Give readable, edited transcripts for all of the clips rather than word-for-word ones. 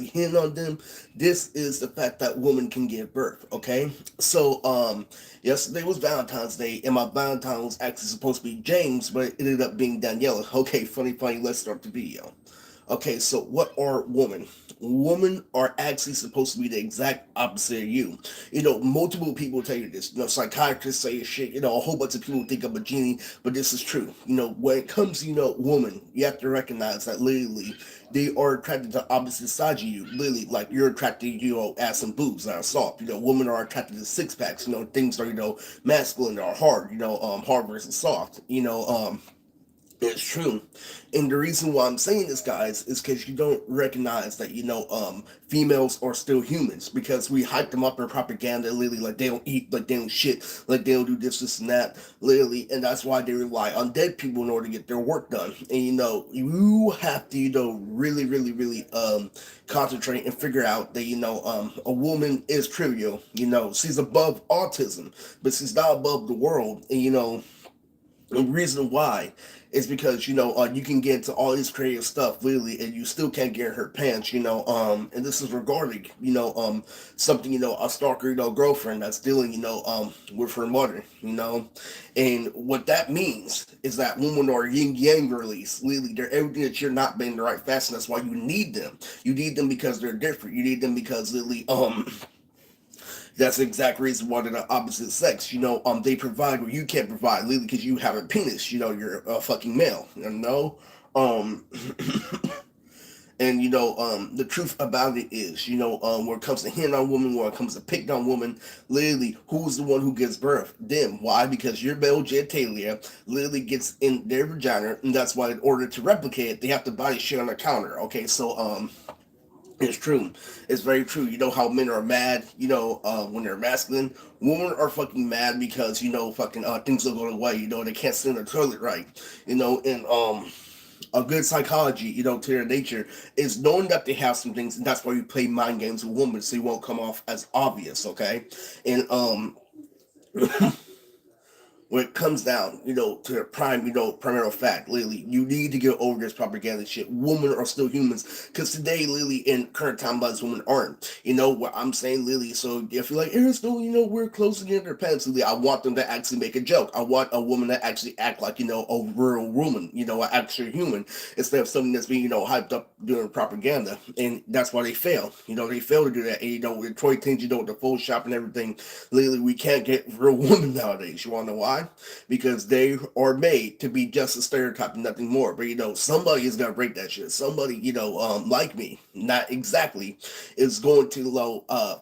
hitting on them. This is the fact that women can give birth. Okay, so yesterday was Valentine's Day, and my Valentine was actually supposed to be James, but it ended up being Daniela. Okay, funny. Let's start the video. Okay, so what are women? Women are actually supposed to be the exact opposite of you. Multiple people tell you this. Psychiatrists say shit. A whole bunch of people think I'm a genie, but this is true. When it comes to, woman, you have to recognize that literally they are attracted to opposite sides of you. Literally, like you're attracted, ass and boobs that are soft. Women are attracted to six packs. Things are, masculine or hard. Hard versus soft. It's true. And the reason why I'm saying this, guys, is because you don't recognize that, females are still humans because we hype them up in propaganda, literally, like they don't eat, like they don't shit, like they don't do this, and that, literally. And that's why they rely on dead people in order to get their work done. And, you have to, really, concentrate and figure out that, a woman is trivial. She's above autism, but she's not above the world. And, the reason why is because you can get into all this creative stuff literally, and you still can't get in her pants. And this is regarding something a stalker girlfriend that's dealing with her mother. And what that means is that women are yin yang release. Literally, they're everything that you're not being the right fashion. That's why you need them. You need them because they're different. You need them because literally that's the exact reason why they're the opposite sex. They provide what you can't provide, literally, because you have a penis. You're a fucking male. Um, and the truth about it is, when it comes to hitting on women, when it comes to picking on women, literally, who's the one who gives birth? Them. Why? Because your male genitalia literally gets in their vagina, and that's why in order to replicate it, they have to buy shit on the counter. Okay, so it's true. It's very true. You know how men are mad, when they're masculine? Women are fucking mad because, fucking things don't go away. They can't sit in the toilet right. And a good psychology, to their nature is knowing that they have some things, and that's why you play mind games with women so you won't come off as obvious, okay? And when it comes down, to the prime, primary fact, Lily, you need to get over this propaganda shit. Women are still humans. Because today, Lily, in current time, most women aren't. What I'm saying, Lily? So if you're like, Aristotle, we're close to getting their pants, Lily, I want them to actually make a joke. I want a woman to actually act like, a real woman, an actual human, instead of something that's being, hyped up during propaganda. And that's why they fail. They fail to do that. And, with Troy things, with the full shop and everything, Lily, we can't get real women nowadays. You want to know why? Because they are made to be just a stereotype and nothing more. But somebody is gonna break that shit. Somebody, like me, not exactly, is going to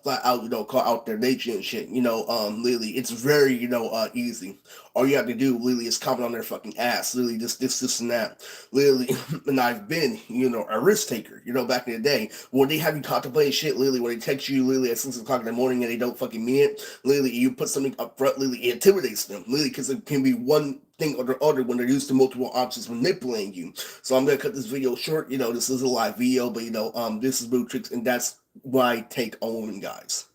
flat out, call out their nature and shit. Literally, it's very, easy. All you have to do, literally, is comment on their fucking ass. Literally, this, and that. Literally, and I've been, a risk taker. Back in the day, when they have you contemplate shit, literally, when they text you, literally, at 6 o'clock in the morning and they don't fucking mean it, literally, you put something up front, literally, it intimidates them, literally, because it can be one thing or the other when they're used to multiple options manipulating you. So I'm gonna cut this video short. This is a live video, but this is Blue Tricks, and that's my take on women, guys.